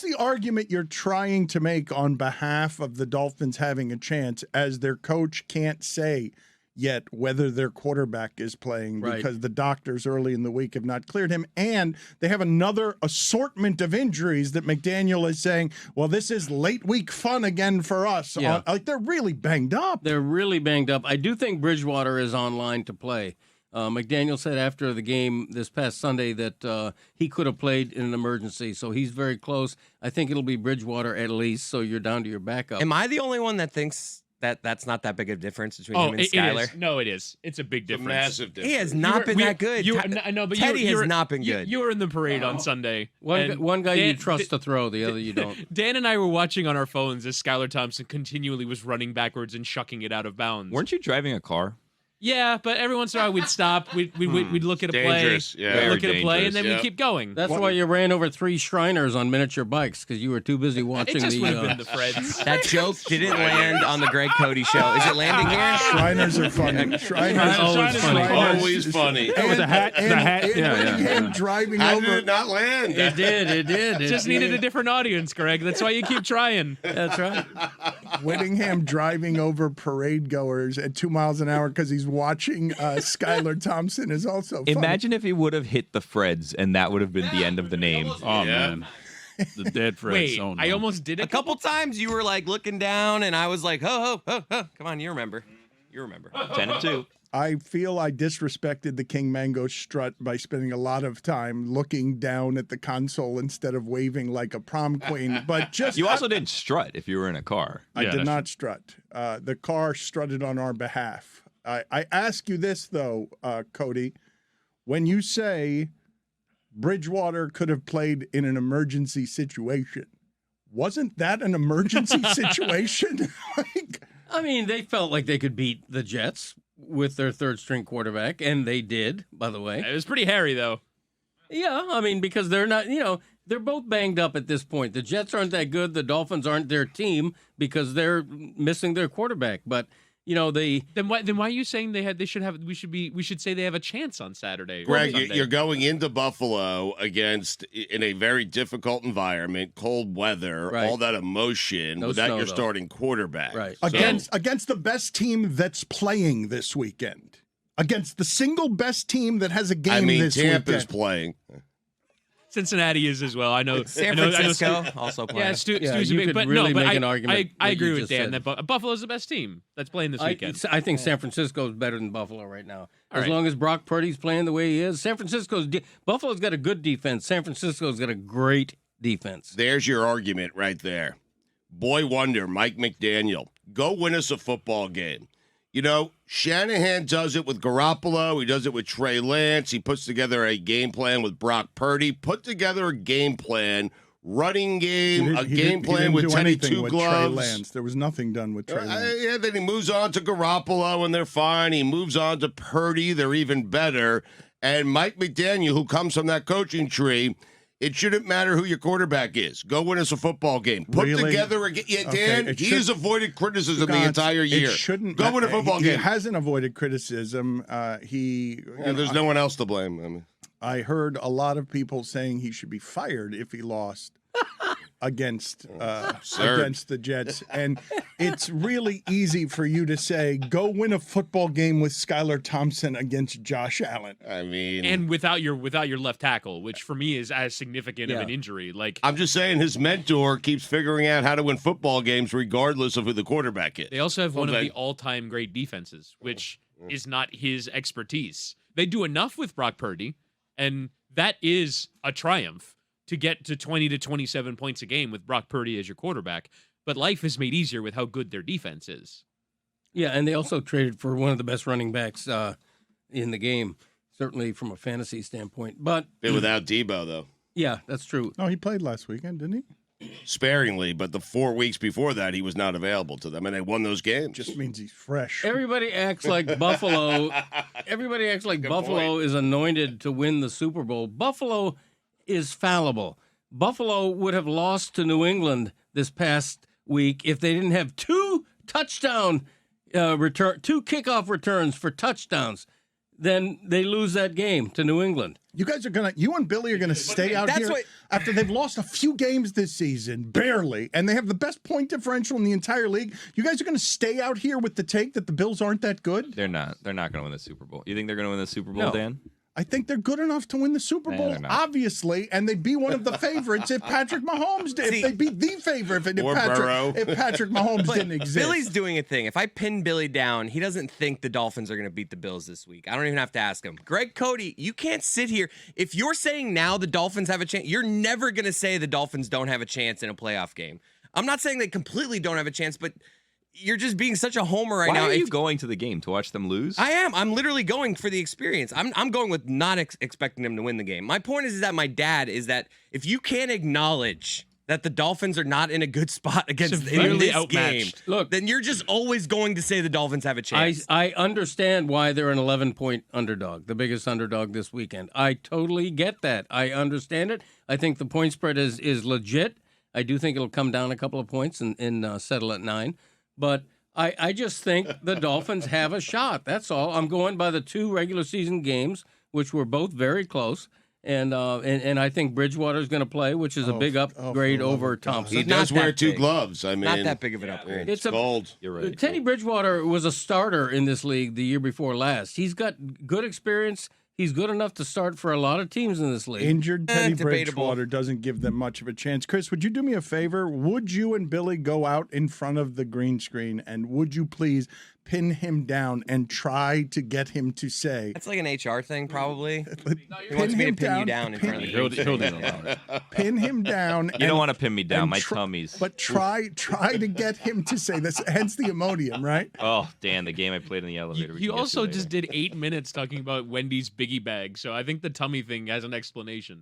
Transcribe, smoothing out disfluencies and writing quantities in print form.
what's the argument you're trying to make on behalf of the Dolphins having a chance as their coach can't say yet whether their quarterback is playing because the doctors early in the week have not cleared him, and they have another assortment of injuries that McDaniel is saying, well, this is late week fun again for us. Yeah. Like, they're really banged up. They're really banged up. I do think Bridgewater is online to play. McDaniel said after the game this past Sunday that he could have played in an emergency, so he's very close. I think it'll be Bridgewater at least, so you're down to your backup. Am I the only one that thinks that that's not that big of a difference between him and Skyler? It is. No, it is. It's a big difference. Massive difference. He has not been that good. But Teddy has not been good. You were in the parade on Sunday. One guy you trust to throw, the other you don't. Dan and I were watching on our phones as Skylar Thompson continually was running backwards and shucking it out of bounds. Weren't you driving a car? Yeah, but every once in a while we'd stop, we'd look at a play, look at a play, and then we'd keep going. That's why you ran over 3 Shriners on miniature bikes, because you were too busy watching it just would have been the Freds. That joke didn't land on the Greg Cody show. Is it landing here? Shriners are funny. Shriners Always funny. And, with the hat. him driving How over. did it not land? It did. It just needed a different audience, Greg. That's why you keep trying. That's right. Whittingham driving over parade goers at 2 miles an hour because he's watching Skylar Thompson is also funny. Imagine if he would have hit the Freds, and that would have been the end of the name. Oh, man. The dead Freds. Wait, Oh, no. I almost did it. A couple times you were like looking down, and I was like, ho. Come on, you remember. 10-2. I feel I disrespected the King Mango strut by spending a lot of time looking down at the console instead of waving like a prom queen. But just You also didn't strut if you were in a car. I Yeah, did that's not strut. The car strutted on our behalf. I ask you this, though, Cody. When you say Bridgewater could have played in an emergency situation, wasn't that an emergency situation? I mean, they felt like they could beat the Jets with their third-string quarterback, and they did, by the way. It was pretty hairy, though. Yeah, I mean, because they're not, they're both banged up at this point. The Jets aren't that good. The Dolphins aren't their team because they're missing their quarterback. But Then why are you saying we should say they have a chance on Saturday? Greg, Sunday? you're going into Buffalo in a very difficult environment, cold weather, all that emotion, without your starting quarterback. Right. Against the best team that's playing this weekend. Against the single best team that has a game this weekend. Tampa's playing. Cincinnati is as well. I know. San Francisco also playing. Yeah, Stu's you big, could but really no, but make an argument I what agree you with just Dan said. that Buffalo's the best team that's playing this weekend. I think San Francisco is better than Buffalo right now. All As right. long as Brock Purdy's playing the way he is, Buffalo's got a good defense. San Francisco's got a great defense. There's your argument right there. Boy wonder, Mike McDaniel. Go win us a football game. Shanahan does it with Garoppolo. He does it with Trey Lance. He puts together a game plan with Brock Purdy. Put together a game plan, running game, a game plan with Teddy Two Gloves. Trey Lance. There was nothing done with Trey Lance. Then he moves on to Garoppolo, and they're fine. He moves on to Purdy. They're even better. And Mike McDaniel, who comes from that coaching tree, it shouldn't matter who your quarterback is. Go win us a football game. Put together a game. Yeah, Dan, he has avoided criticism the entire year. It shouldn't go win a football game. He hasn't avoided criticism. There's no one else to blame. I heard a lot of people saying he should be fired if he lost against the Jets. And it's really easy for you to say, go win a football game with Skylar Thompson against Josh Allen. I mean, and without your left tackle, which for me is as significant of an injury. Like, I'm just saying, his mentor keeps figuring out how to win football games regardless of who the quarterback is. They also have one of the all-time great defenses, which is not his expertise. They do enough with Brock Purdy, and that is a triumph to get to 20 to 27 points a game with Brock Purdy as your quarterback. But life is made easier with how good their defense is. Yeah, and they also traded for one of the best running backs in the game, certainly from a fantasy standpoint. But they're without Debo, though. Yeah, that's true. No, he played last weekend, didn't he? Sparingly, but the 4 weeks before that, he was not available to them, and they won those games. Just means he's fresh. Everybody acts like Buffalo. Everybody acts like Buffalo is anointed to win the Super Bowl. Buffalo is fallible. Buffalo would have lost to New England this past week if they didn't have 2 touchdown two kickoff returns for touchdowns. Then they lose that game to New England. You and Billy are gonna stay out here after they've lost a few games this season, barely, and they have the best point differential in the entire league. You guys are gonna stay out here with the take that the Bills aren't that good? They're not. They're not going to win the Super Bowl. You think they're going to win the Super Bowl, Dan? I think they're good enough to win the Super Bowl, obviously, and they'd be one of the favorites if Patrick Mahomes did. If they'd be the favorite if Patrick Mahomes didn't exist. Billy's doing a thing. If I pin Billy down, he doesn't think the Dolphins are going to beat the Bills this week. I don't even have to ask him. Greg Cody, you can't sit here. If you're saying now the Dolphins have a chance, you're never going to say the Dolphins don't have a chance in a playoff game. I'm not saying they completely don't have a chance, but you're just being such a homer right now. Why are you going to the game? To watch them lose? I am. I'm literally going for the experience. I'm going with not expecting them to win the game. My point is that my dad is that if you can't acknowledge that the Dolphins are not in a good spot against in this game, then you're just always going to say the Dolphins have a chance. I understand why they're an 11-point underdog, the biggest underdog this weekend. I totally get that. I understand it. I think the point spread is legit. I do think it'll come down a couple of points and settle at 9. But I just think the Dolphins have a shot. That's all. I'm going by the 2 regular season games, which were both very close. And I think Bridgewater's going to play, which is a big upgrade over Thompson. He does wear 2 gloves. I mean, not that big of an upgrade. It's cold. You're right. Teddy Bridgewater was a starter in this league the year before last. He's got good experience. He's good enough to start for a lot of teams in this league. Injured Teddy Bridgewater doesn't give them much of a chance. Chris, would you do me a favor? Would you and Billy go out in front of the green screen, and would you please pin him down and try to get him to say... That's like an HR thing, probably. He wants me to pin you down in front of the green screen. Pin him down. You don't want to pin me down. My tummy's... But try to get him to say this. Hence the Imodium, right? Oh, Dan, the game I played in the elevator. You also just did 8 minutes talking about Wendy's Biggie Bag, so I think the tummy thing has an explanation.